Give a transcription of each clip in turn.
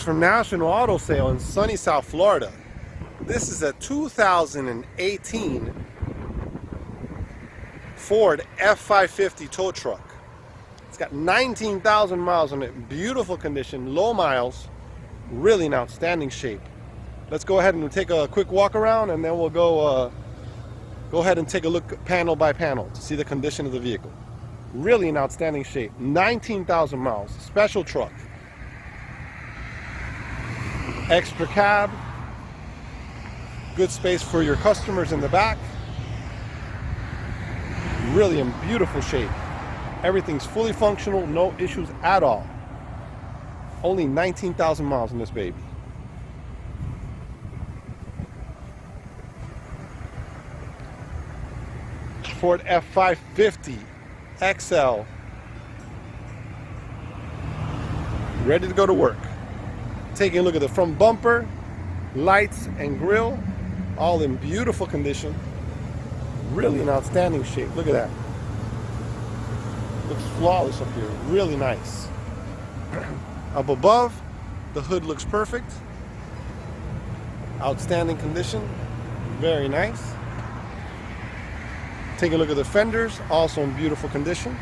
From National Auto Sale in sunny South Florida. This is a 2018 Ford F450 tow truck. It's got 19,000 miles on it. Beautiful condition, low miles, really in outstanding shape. Let's go ahead and take a quick walk around, and then we'll go ahead and take a look panel by panel to see the condition of the vehicle. Really in outstanding shape. 19,000 miles, special truck. Extra cab, good space for your customers in the back. Really in beautiful shape. Everything's fully functional, no issues at all. Only 19,000 miles in this baby. Ford F450 XL, ready to go to work. Taking a look at the front bumper, lights and grille, all in beautiful condition. Really in outstanding shape. Look at that. Looks flawless up here. Really nice. Up above, the hood looks perfect. Outstanding condition. Very nice. Take a look at the fenders, also in beautiful condition.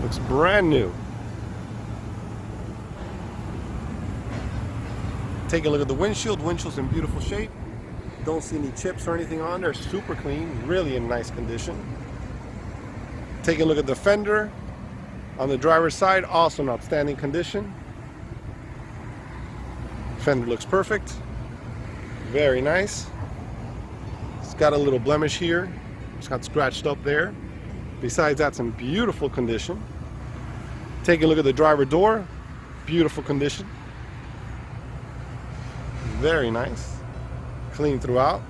Looks brand new. Take a look at the windshield. Windshield's in beautiful shape. Don't see any chips or anything on there. Super clean, really in nice condition. Take a look at the fender on the driver's side, also in outstanding condition. Fender looks perfect. Very nice. It's got a little blemish here. It's got scratched up there. Besides, that's in beautiful condition. Take a look at the driver door. Beautiful condition. Very nice. Clean throughout.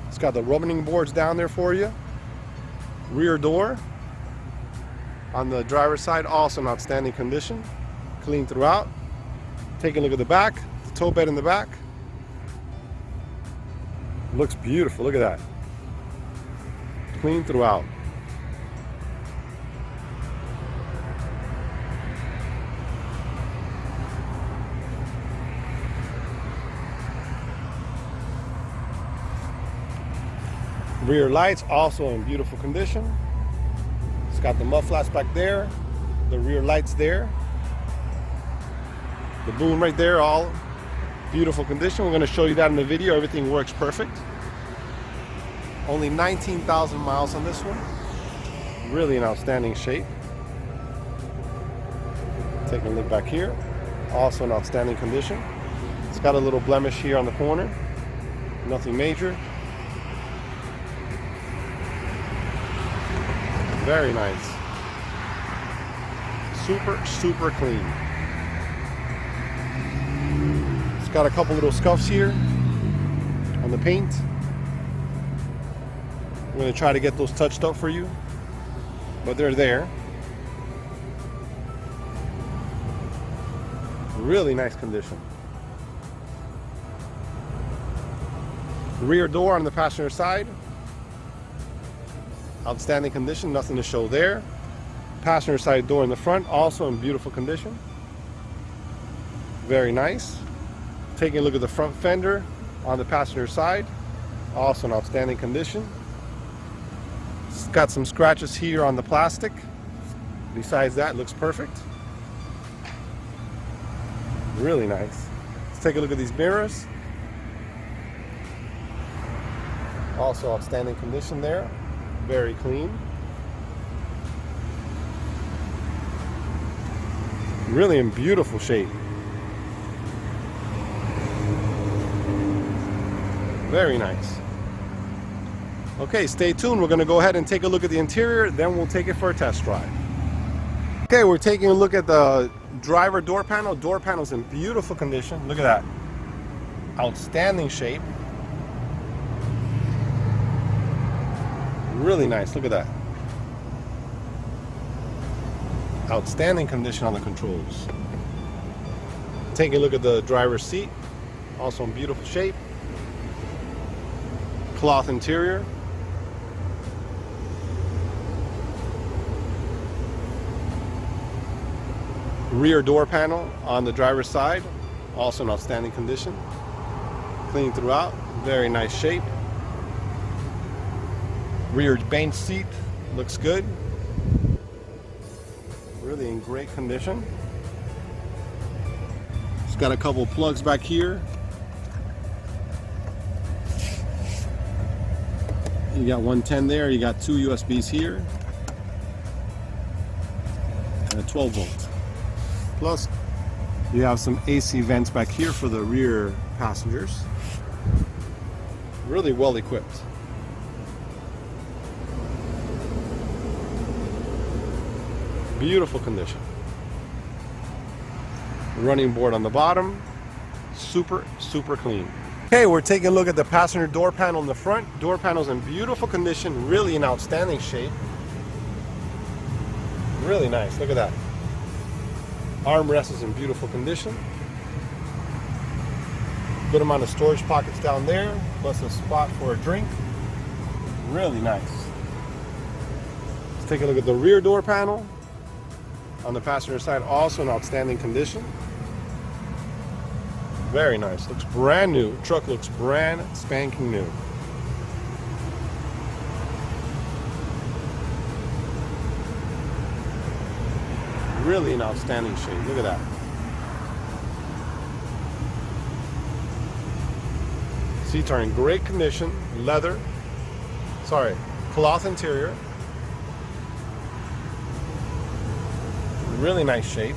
It's got the rubbing boards down there for you. Rear door on the driver's side, also in outstanding condition. Clean throughout. Take a look at the back. The tow bed in the back. Looks beautiful. Look at that. Clean throughout. Rear lights also in beautiful condition. It's got the mud flaps back there, the rear lights there, the boom right there, all beautiful condition. We're going to show you that in the video. Everything works perfect. Only 19,000 miles on this one. Really in outstanding shape. Taking a look back here, also in outstanding condition. It's got a little blemish here on the corner. Nothing major. Very nice. Super clean. It's got a couple little scuffs here on the paint. I'm going to try to get those touched up for you, but they're there. Really nice condition. Rear door on the passenger side. Outstanding condition, nothing to show there. Passenger side door in the front, also in beautiful condition. Very nice. Taking a look at the front fender on the passenger side, also in outstanding condition. It's got some scratches here on the plastic. Besides that, it looks perfect. Really nice. Let's take a look at these mirrors. Also outstanding condition there. Very clean. Really in beautiful shape. Very nice. Okay, stay tuned. We're going to go ahead and take a look at the interior, then we'll take it for a test drive. Okay, we're taking a look at the driver door panel. Door panel's in beautiful condition. Look at that. Outstanding shape. Really nice. Look at that. Outstanding condition on the controls. Take a look at the driver's seat. Also in beautiful shape. Cloth interior. Rear door panel on the driver's side, also in outstanding condition. Clean throughout, very nice shape. Rear bench seat looks good. Really in great condition. It's got a couple plugs back here. You got 110 there, you got 2 USBs here, and a 12 volt. Plus, you have some AC vents back here for the rear passengers. Really well equipped. Beautiful condition. Running board on the bottom, super clean. Okay, we're taking a look at the passenger door panel in the front. Door panel's in beautiful condition, really in outstanding shape. Really nice, look at that. Armrest is in beautiful condition. Good amount of storage pockets down there, plus a spot for a drink. Really nice. Let's take a look at the rear door panel. On the passenger side, also in outstanding condition. Very nice, looks brand new. Truck looks brand spanking new. Really in outstanding shape, look at that. Seats are in great condition, cloth interior. Really nice shape.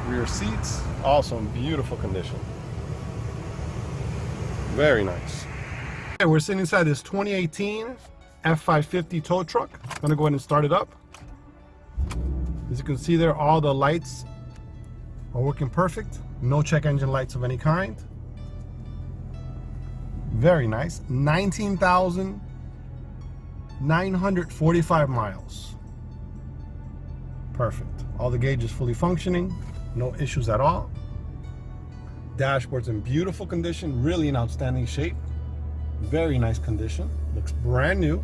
Rear seats, also in beautiful condition. Very nice. Okay, we're sitting inside this 2018 F450 tow truck. I'm gonna go ahead and start it up. As you can see there, all the lights are working perfect. No check engine lights of any kind. Very nice. 19,945 miles. Perfect. All the gauges fully functioning. No issues at all. Dashboard's in beautiful condition, really in outstanding shape. Very nice condition. Looks brand new.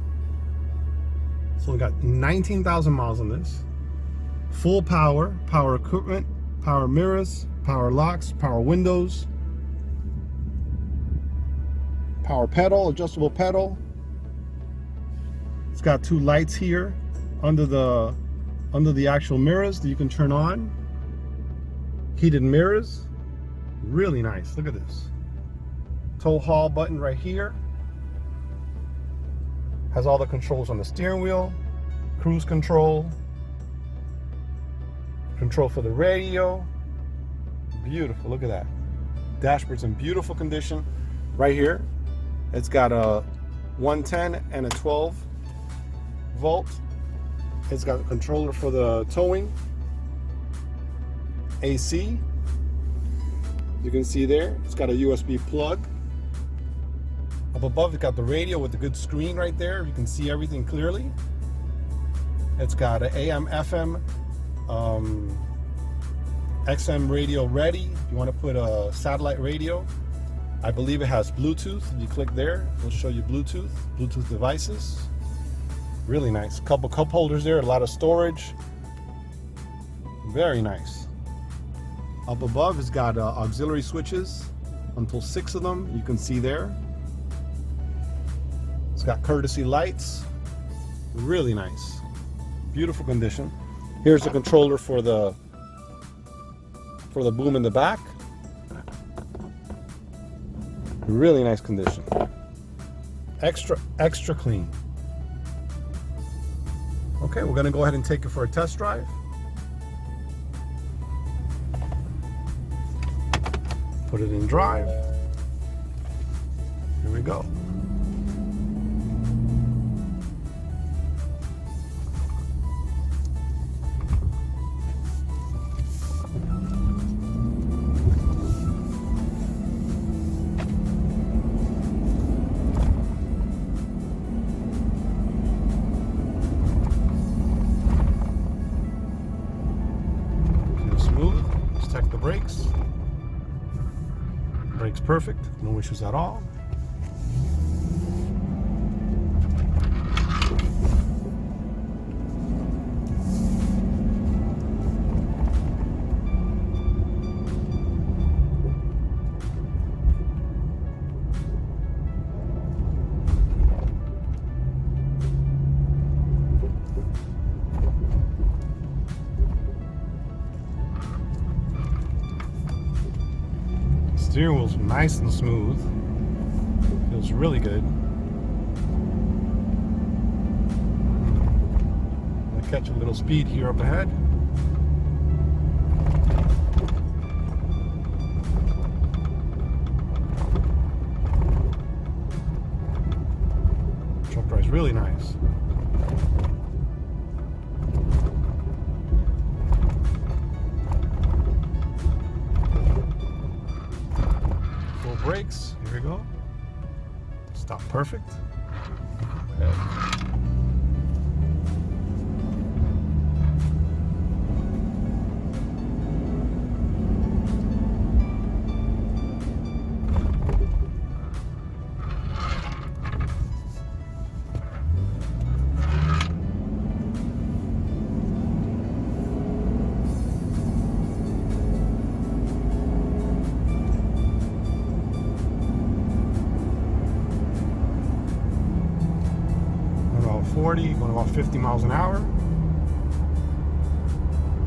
So we got 19,000 miles on this. Full power, power equipment, power mirrors, power locks, power windows, power pedal, adjustable pedal. It's got 2 lights here under the actual mirrors that you can turn on. Heated mirrors, really nice. Look at this. Tow haul button right here. Has all the controls on the steering wheel, cruise control, control for the radio. Beautiful, look at that. Dashboard's in beautiful condition. Right here, it's got a 110 and a 12 volt. It's got a controller for the towing. AC, you can see there, it's got a USB plug. Up above, it's got the radio with the good screen right there. You can see everything clearly. It's got an AM, FM, XM radio ready. If you want to put a satellite radio, I believe it has Bluetooth. If you click there, it'll show you Bluetooth devices. Really nice. Couple cup holders there, a lot of storage. Very nice. Up above, it's got auxiliary switches, until 6 of them, you can see there. It's got courtesy lights, really nice. Beautiful condition. Here's the controller for the boom in the back. Really nice condition. Extra clean. Okay, we're gonna go ahead and take it for a test drive. Put it in drive. Here we go. Smooth. Let's check the brakes. Brakes perfect, no issues at all. Steering wheel's nice and smooth. Feels really good. I'll catch a little speed here up ahead. Truck drives really nice. Full brakes. Here we go. Stop perfect. About 40, going about 50 miles an hour.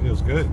Feels good.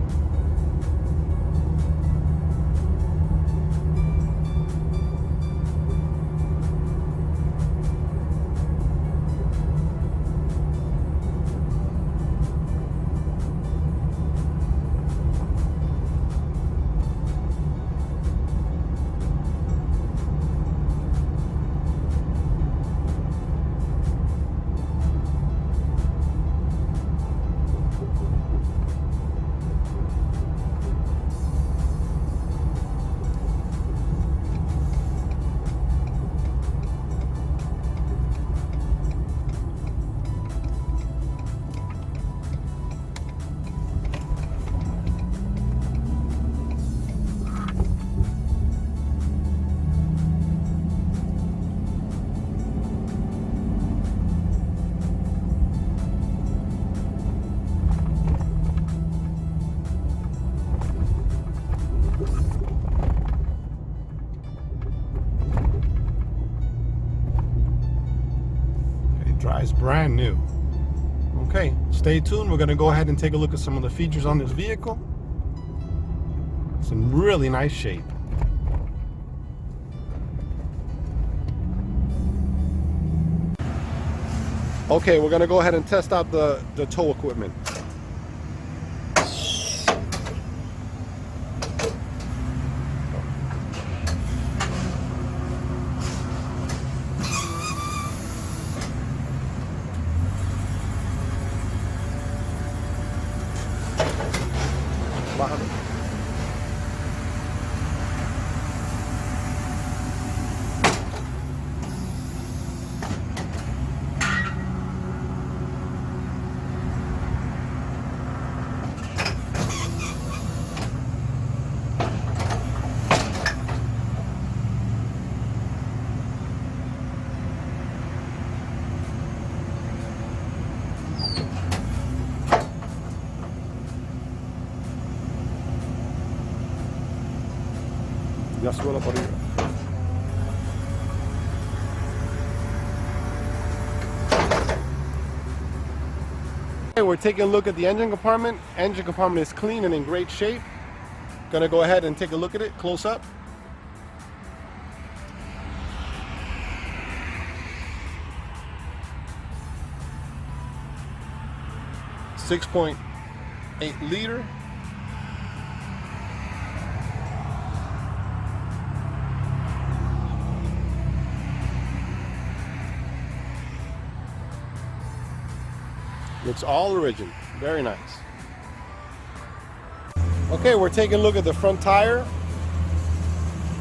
Drives brand new. Okay, stay tuned. We're going to go ahead and take a look at some of the features on this vehicle. It's in really nice shape. Okay, we're going to go ahead and test out the tow equipment. Ya suelo por arriba. Okay, we're taking a look at the engine compartment. Engine compartment is clean and in great shape. Gonna go ahead and take a look at it close up. .8 liter. Looks all original. Very nice. Okay, we're taking a look at the front tire.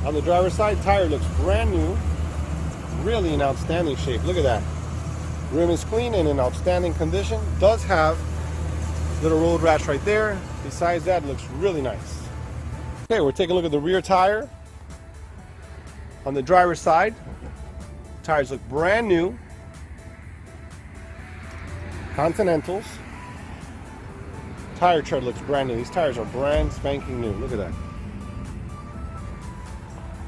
On the driver's side, tire looks brand new. Really in outstanding shape. Look at that. Rim is clean and in outstanding condition. Does have little road rash right there. Besides that, it looks really nice. Okay, we're taking a look at the rear tire. On the driver's side, tires look brand new. Continentals. Tire tread looks brand new. These tires are brand spanking new. Look at that.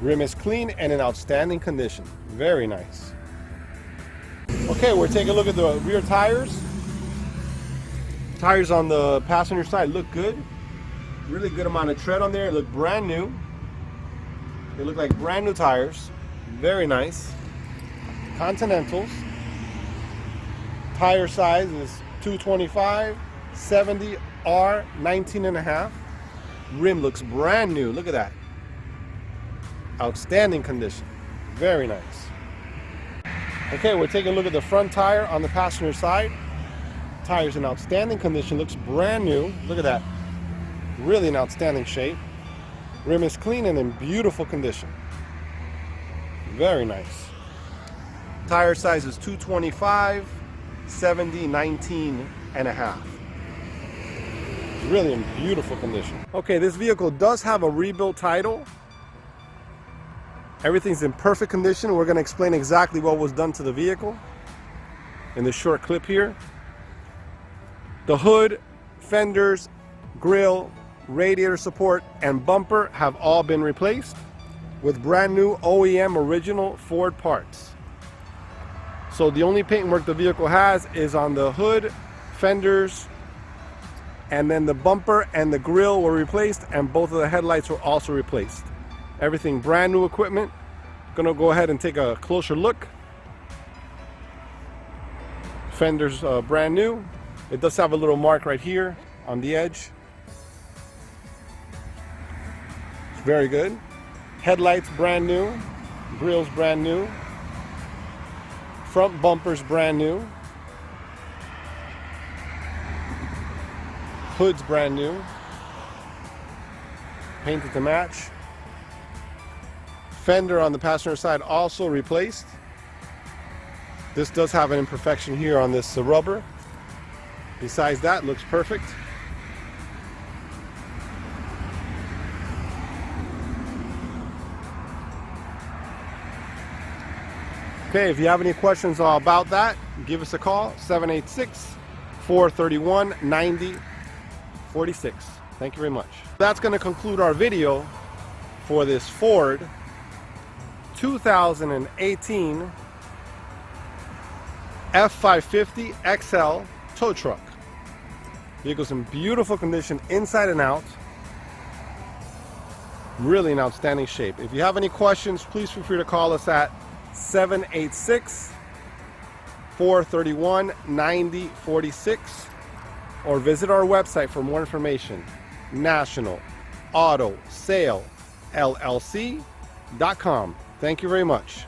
Rim is clean and in outstanding condition. Very nice. Okay, we're taking a look at the rear tires. Tires on the passenger side look good. Really good amount of tread on there. Look brand new. They look like brand new tires. Very nice. Continentals. Tire size is 225, 70, R, 19.5. Rim looks brand new. Look at that. Outstanding condition. Very nice. Okay, we're taking a look at the front tire on the passenger side. Tire's in outstanding condition. Looks brand new. Look at that. Really in outstanding shape. Rim is clean and in beautiful condition. Very nice. Tire size is 225, 70, 19.5. Really in beautiful condition. Okay, this vehicle does have a rebuilt title. Everything's in perfect condition. We're going to explain exactly what was done to the vehicle in this short clip here. The hood, fenders, grille, radiator support, and bumper have all been replaced with brand new OEM original Ford parts. So the only paint work the vehicle has is on the hood, fenders, and then the bumper and the grille were replaced, and both of the headlights were also replaced. Everything brand new equipment. Gonna go ahead and take a closer look. Fenders brand new. It does have a little mark right here on the edge. It's very good. Headlights brand new. Grills brand new. Front bumpers brand new. Hood's brand new. Painted to match. Fender on the passenger side also replaced. This does have an imperfection here on this rubber. Besides that, looks perfect. Okay, if you have any questions about that, give us a call, 786-431-9046. Thank you very much. That's going to conclude our video for this Ford 2018 F450 XL tow truck. Vehicle's in beautiful condition inside and out. Really in outstanding shape. If you have any questions, please feel free to call us at 786-431-9046 or visit our website for more information. National Auto Sale LLC.com. Thank you very much.